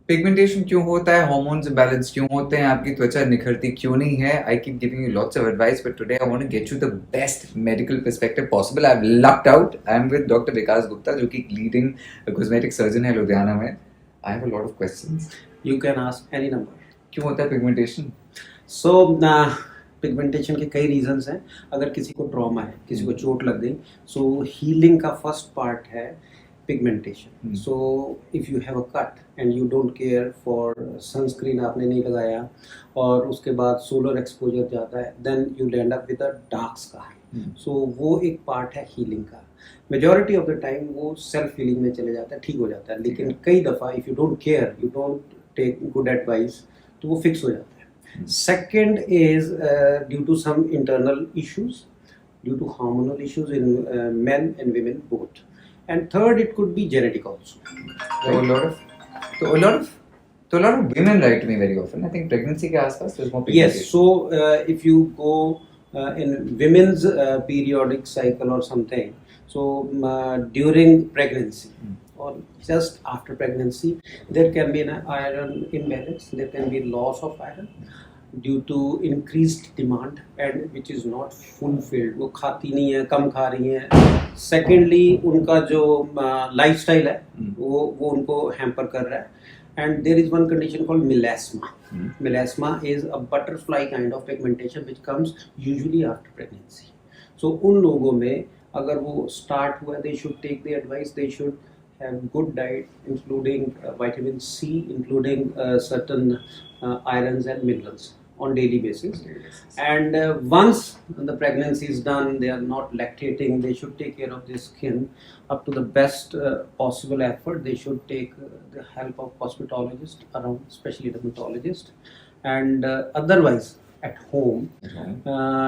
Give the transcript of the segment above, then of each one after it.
Pigmentation क्यों होता है, हार्मोन्स इम्बैलेंस क्यों होते हैं, आपकी त्वचा निखरती क्यों नहीं है? I keep giving you lots of advice, but today I want to get you the best medical perspective possible. I have lucked out. I am with Doctor Vikas Gupta, जो कि लीडिंग कॉस्मेटिक सर्जन है लुधियाना में. I have a lot of questions. You can ask any number. क्यों होता है pigmentation? सो pigmentation के कई reasons हैं. अगर किसी को ट्रॉमा है, किसी को चोट लग गई, सो हीलिंग का फर्स्ट पार्ट है pigmentation. So if you have a cut and you don't care for sunscreen, आपने नहीं लगाया और उसके बाद सोलर एक्सपोजर जाता है, then you end up with a dark scar. So वो एक पार्ट है हीलिंग का. मेजॉरिटी ऑफ द टाइम वो सेल्फ हीलिंग में चले जाता है, ठीक हो जाता है. लेकिन कई दफ़ा if you don't care, you don't take good advice, तो वो फिक्स हो जाता है. Second is due to some internal issues, due to hormonal issues in men and women both. And third, it could be genetic also. So a lot of women write to me very often. I think pregnancy के आसपास there's more pigmentation. Yes, so if you go in women's periodic cycle or something, so during pregnancy or just after pregnancy, there can be an iron imbalance, there can be loss of iron due to increased demand and which is not fulfilled. वो खाती नहीं है, कम खा रही हैं. Secondly, उनका जो lifestyle है वो उनको hamper कर रहा है. And there is one condition called melasma. Melasma is a butterfly kind of pigmentation which comes usually after pregnancy. So उन लोगों में अगर वो start हुआ, they should take the advice, they should have good diet including vitamin C, including certain irons and minerals on daily basis. And once the pregnancy is done, they are not lactating, they should take care of their skin up to the best possible effort. They should take the help of cosmetologist around, especially dermatologist. And otherwise at home,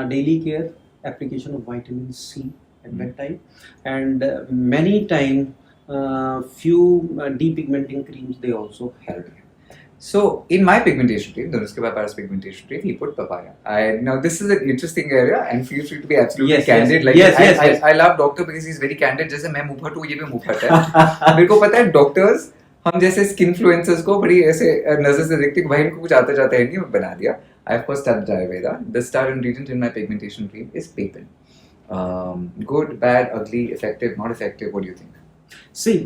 daily care, application of vitamin C at bedtime, and many time few depigmenting creams, they also help. So in my pigmentation cream, the Nuska Paparas pigmentation cream, he put papaya. Now this is an interesting area, and feel free to be absolutely candid. I love doctor because he's very candid. जैसे मैं मुफट हूँ, ये भी मुफट है. मेरे को पता है doctors हम जैसे skinfluencers को बड़ी ऐसे नजर से देखते हैं, भाई इनको कुछ आता जाता है नहीं, बना दिया. I of course studied Ayurveda. The star ingredient in my pigmentation cream is pepin. Good, bad, ugly, effective, not effective. What do you think? See,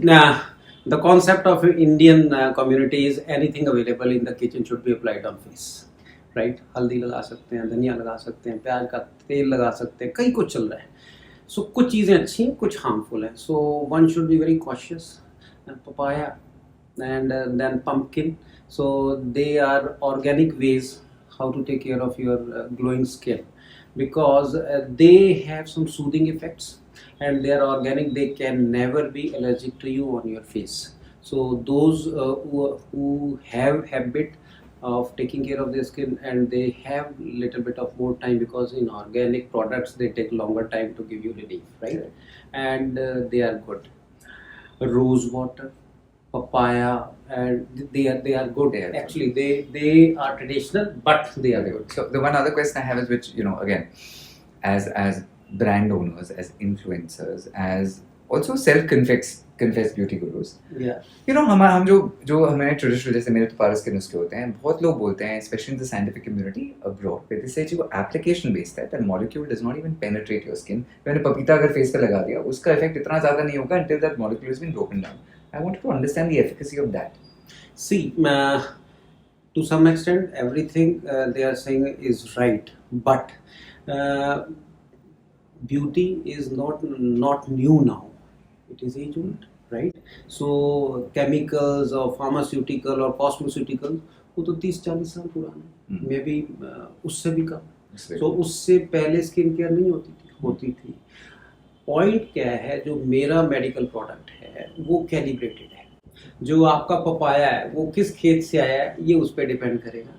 the concept of Indian community is anything available in the kitchen should be applied on face, right? हल्दी लगा सकते हैं, धनिया लगा सकते हैं, प्याज का तेल लगा सकते हैं, कई कुछ चल रहा है. So कुछ चीज़ें अच्छी हैं, कुछ harmful हैं. So one should be very cautious. Papaya and then pumpkin. So they are organic ways how to take care of your glowing skin, because they have some soothing effects. And they are organic, they can never be allergic to you on your face. So those who have habit of taking care of their skin, and they have little bit of more time, because in organic products they take longer time to give you relief, right? And they are good. Rose water, papaya, and they are good. Actually they are traditional, but they are good. So the one other question I have is, which, you know, again, as brand owners, as influencers, as also self-confessed beauty gurus. Yeah. You know, हम जो हमारे traditional, जैसे मेरे तो पारस के नुस्खे होते हैं, बहुत लोग बोलते हैं, especially in the scientific community abroad, where they say जो application based है, that molecule does not even penetrate your skin. मैंने पपीता अगर फेस पे लगा दिया, उसका इफेक्ट इतना ज़्यादा नहीं होगा until that molecule has been broken down. I wanted to understand the efficacy of that. See, to some extent, everything they are saying is right, but beauty is not new now. It is age old, right? So chemicals or pharmaceutical or cosmeceutical, वो तो 30-40 साल पुराना, may be उससे भी कम. तो उससे पहले skin care नहीं होती थी. पॉइंट क्या है, जो मेरा मेडिकल प्रोडक्ट है वो कैलिब्रेटेड है. जो आपका पपाया है वो किस खेत से आया है, ये उस पर डिपेंड करेगा.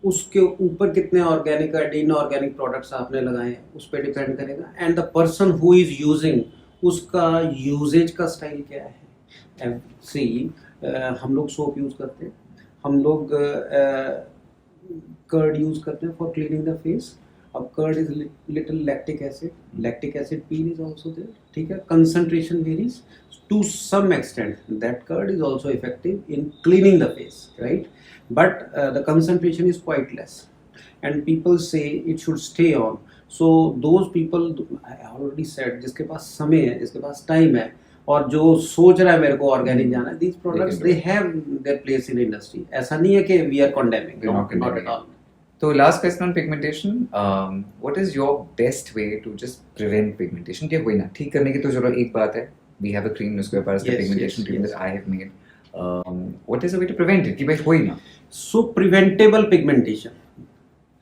उसके ऊपर कितने ऑर्गेनिक और इनऑर्गेनिक प्रोडक्ट्स आपने लगाए हैं उस पर डिपेंड करेगा. And the person who is using, उसका यूजेज का स्टाइल क्या है. सी हम लोग सोप यूज़ करते हैं, हम लोग कर्ड यूज़ करते हैं फॉर क्लीनिंग द फेस, अब curd is little lactic acid peel is also there, ठीक है, concentration varies to some extent. That curd is also effective in cleaning the face, right? But the concentration is quite less, and people say it should stay on. So those people, I already said, जिसके पास समय है, जिसके पास time है, और जो सोच रहा है मेरे को ऑर्गेनिक जाना है, these products they have their place in industry. ऐसा नहीं है कि we are condemning, not at all. So last question on pigmentation, what is your best way to just prevent pigmentation? क्या कोई ना ठीक करने की तो चलो एक बात है, we have a cream उसके पास the pigmentation cream that I have made. What is the way to prevent it? कि भाई कोई ना. So preventable pigmentation.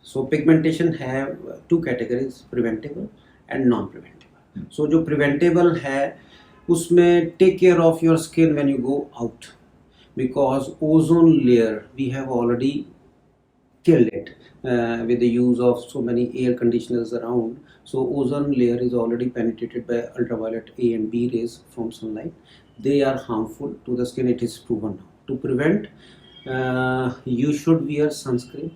So pigmentation have two categories, preventable and non-preventable. So जो preventable है उसमें take care of your skin when you go out, because ozone layer we have already killed it with the use of so many air conditioners around. So ozone layer is already penetrated by ultraviolet A and B rays from sunlight. They are harmful to the skin, it is proven now. To prevent, you should wear sunscreen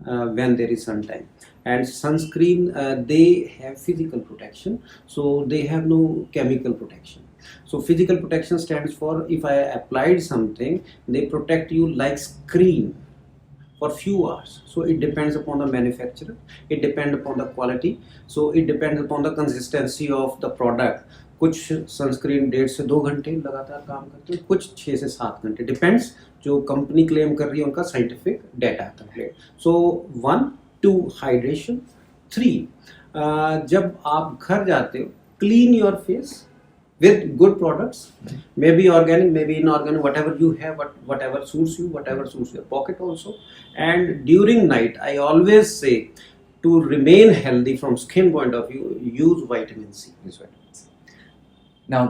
when there is sunshine. And sunscreen, they have physical protection, so they have no chemical protection. So physical protection stands for, if I applied something, they protect you like screen for few hours. So it depends upon the manufacturer, it depends upon the quality, so it depends upon the consistency of the product. कुछ sunscreen 1.5 से 2 घंटे लगातार काम करते हैं, कुछ 6 से 7 घंटे, डिपेंड्स जो कंपनी क्लेम कर रही है उनका साइंटिफिक डाटा कंप्लीट. सो 1 2 हाइड्रेशन. 3 जब आप घर जाते हो, clean your face with good products, maybe organic, maybe inorganic, whatever you have, whatever suits you, whatever suits your pocket also. And during night, I always say, to remain healthy from skin point of view, use vitamin C. Now,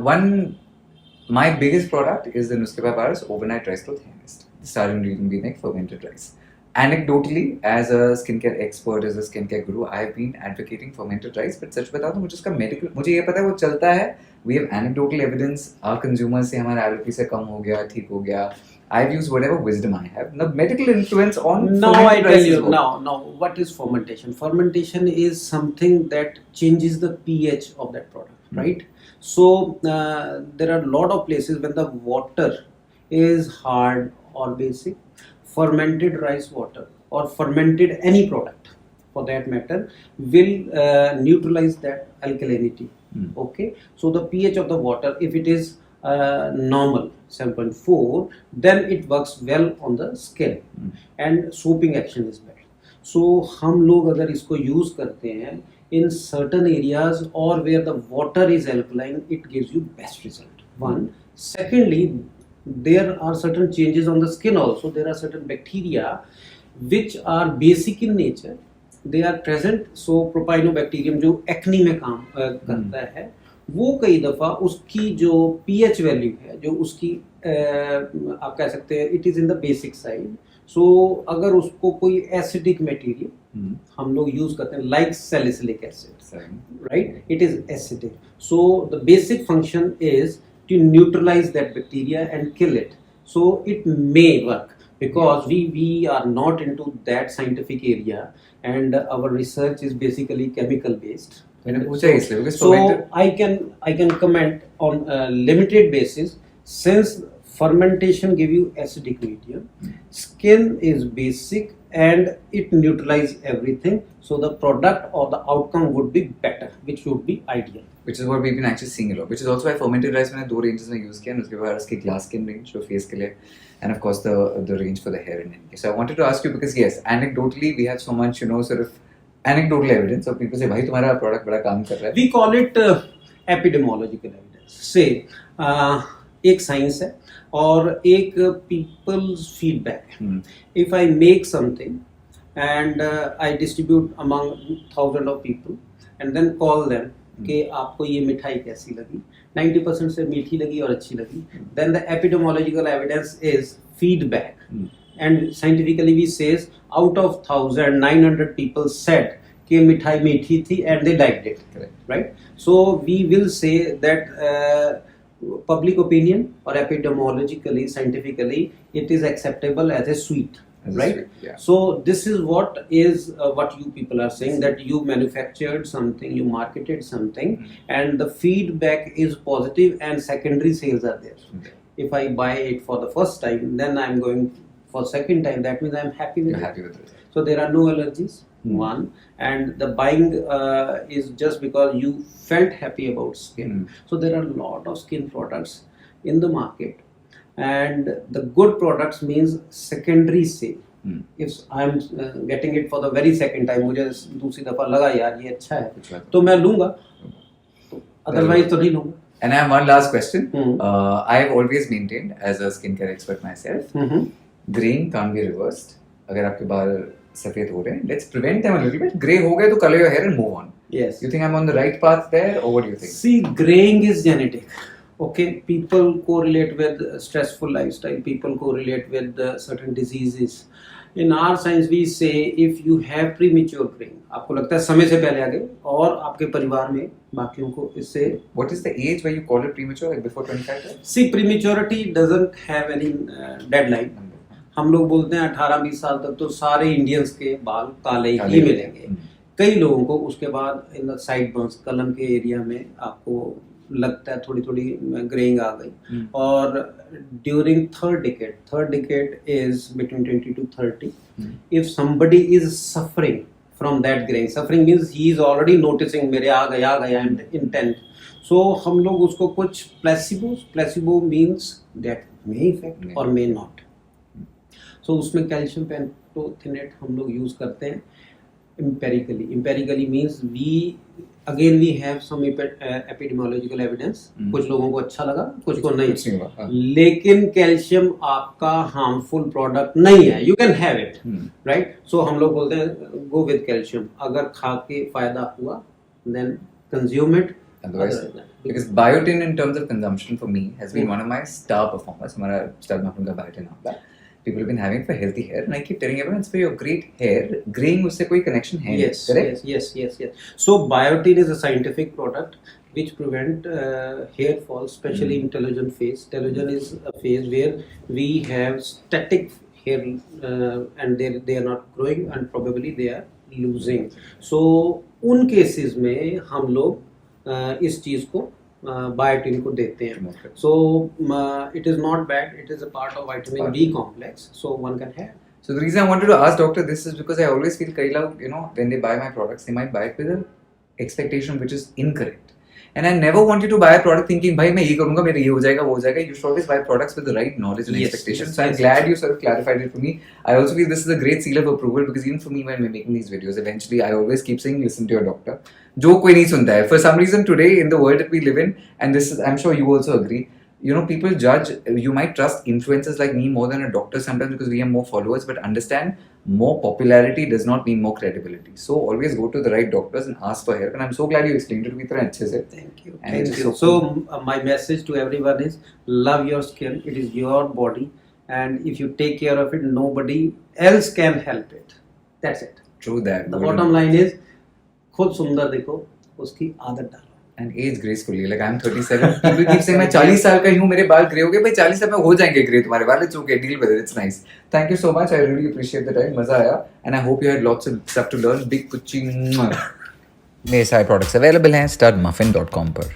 my biggest product is the Nuskeba Paras Overnight Rice Growth Hair Mist. The star ingredient being like fermented rice. Anecdotally, as a skincare expert, as a skincare guru, I have been advocating fermented rice. But सच बताऊँ तो मुझे उसका medical, मुझे ये पता है वो चलता है. We have anecdotal evidence. Our consumers से हमारा allergy से कम हो गया, ठीक हो गया. I've used whatever wisdom I have. Now, medical influence on now I tell you now what is fermentation? Fermentation is something that changes the pH of that product, right? So there are a lot of places when the water is hard or basic, fermented rice water or fermented any product for that matter will neutralize that alkalinity. Okay, so the pH of the water, if it is normal 7.4, then it works well on the skin and soaping action is better. So हम लोग अगर इसको use करते हैं in certain areas or where the water is alkaline, it gives you best result. One. Secondly, there are certain changes on the skin also. There are certain bacteria which are basic in nature. They are present. So propionobacterium जो acne में काम करता है, वो कई दफ़ा उसकी जो pH वैल्यू है, जो उसकी आप कह सकते हैं it is in the basic side. So अगर उसको कोई acidic material हम लोग use करते हैं like salicylic acid, right? It is acidic. So the basic function is to neutralize that bacteria and kill it. So it may work because we are not into that scientific area and our research is basically chemical based. So I can comment on a limited basis, since fermentation give you acidic medium, skin is basic and it neutralizes everything, so the product or the outcome would be better, which would be ideal. Which is what we've been actually seeing a lot. Which is also why fermented rice मैंने 2 ranges में use किया, उसके बाद उसके glass skin range जो face के लिए, and of course the range for the hair and everything. So I wanted to ask you because yes, anecdotally we have so much sort of anecdotal evidence of people say भाई तुम्हारा product बड़ा काम कर रहा है. We call it epidemiological evidence. Say एक science है और एक people's feedback. If I make something and I distribute among thousands of people and then call them कि आपको ये मिठाई कैसी लगी, 90% से मीठी लगी और अच्छी लगी, then the epidemiological evidence is feedback. And scientifically we says out of 1900 people said कि मिठाई मीठी थी and they liked it. Correct. Right? So we will say that public opinion or epidemiologically, scientifically, it is acceptable as a sweet. right? Yeah. So this is what you people are saying, that you manufactured something, you marketed something, and the feedback is positive and secondary sales are there. Okay. If I buy it for the first time, then I'm going for second time, that means I'm happy with You're it. happy with it. So there are no allergies, one, and the buying is just because you felt happy about skin. So there are a lot of skin products in the market, and the good products means secondary sale. If I'm getting it for the very second time, मुझे दूसरी दफा लगा यार ये अच्छा है, तो मैं लूँगा, otherwise तो नहीं लूँगा. And I have one last question. I have always maintained, as a skincare expert myself, graying can't be reversed. अगर आपके बाल सफेद हो रहे हैं, let's prevent them a little bit. Gray हो गए तो color your hair and move on. Yes. You think I'm on the right path there, or what do you think? See, graying is genetic. Okay, people correlate with stressful lifestyle. People correlate with certain diseases. In our science, we say if you have premature graying, आपको लगता है समय से पहले आ गए, और आपके परिवार में बाकियों को इससे. What is the age where you call it premature, like before 25? See, prematurity doesn't have any deadline. हम लोग बोलते हैं 18-20 साल तक तो सारे इंडियंस के बाल काले ही मिलेंगे. कई लोगों को उसके बाद इन साइड बर्न्स, कलम के एरिया में आपको लगता है थोड़ी थोड़ी ग्रेइंग आ गई. और during third decade is between 20 to 30. If somebody is suffering from that greying, suffering means he is already noticing मेरे आ गया एंड इंटेंट. सो हम लोग उसको कुछ placebo means that may effect और मे नॉट. सो उसमें कैल्शियम पेंटोथेनेट हम लोग यूज करते हैं empirically means we have some epidemiological evidence. कुछ लोगों को अच्छा लगा, कुछ को नहीं. लेकिन कैल्शियम आपका हार्मफुल प्रोडक्ट नहीं है. You can have it, right. So हम लोग बोलते हैं गो विद कैल्शियम. अगर खा के फायदा हुआ then consume it. Otherwise, because biotin in terms of consumption for me has been one of my star performers. हमारा star performer का biotin आता है. People have been having for healthy hair, and I keep telling everyone it's for your great hair. Graying उससे कोई connection है. Yes, correct? Yes. So biotin is a scientific product which prevent hair fall, especially in telogen phase. Telogen is a phase where we have static hair and they are not growing and probably they are losing. So उन cases में हम लोग इस चीज को biotin को देते हैं. So it is not bad. It is a part of vitamin B complex. So one can have. So the reason I wanted to ask doctor this is because I always feel kaila, when they buy my products, they might buy it with an expectation which is incorrect. And I never want you to buy a product thinking, भाई मैं ये करूँगा, मेरा ये हो जाएगा, वो हो जाएगा. You should always buy products with the right knowledge and expectation. So I'm glad you sort of clarified it for me. I also feel this is a great seal of approval because even for me when we're making these videos, eventually I always keep saying, listen to your doctor. जो कोई नहीं सुनता है. For some reason today in the world that we live in, and this is, I'm sure you also agree, people judge, you might trust influencers like me more than a doctor sometimes because we have more followers, but understand, more popularity does not mean more credibility. So always go to the right doctors and ask for help. And I'm so glad you explained it to me इतना अच्छे से. Thank you. So my message to everyone is love your skin. It is your body, and if you take care of it, nobody else can help it. That's it. True that. The bottom line is खुद सुंदर देखो, उसकी आदत डालो. And age gracefully. Like I'm 37. People keep saying मैं 40 साल का ही हूँ, मेरे बाल ग्रे हो गए. भाई 40 साल में हो जाएंगे ग्रे तुम्हारे बाल. It's okay. Deal with it. It's nice. Thank you so much. I really appreciate the time. मजा आया. And I hope you had lots of stuff to learn. Big कुच्ची. मेरे सारे products available हैं studmuffin.com पर.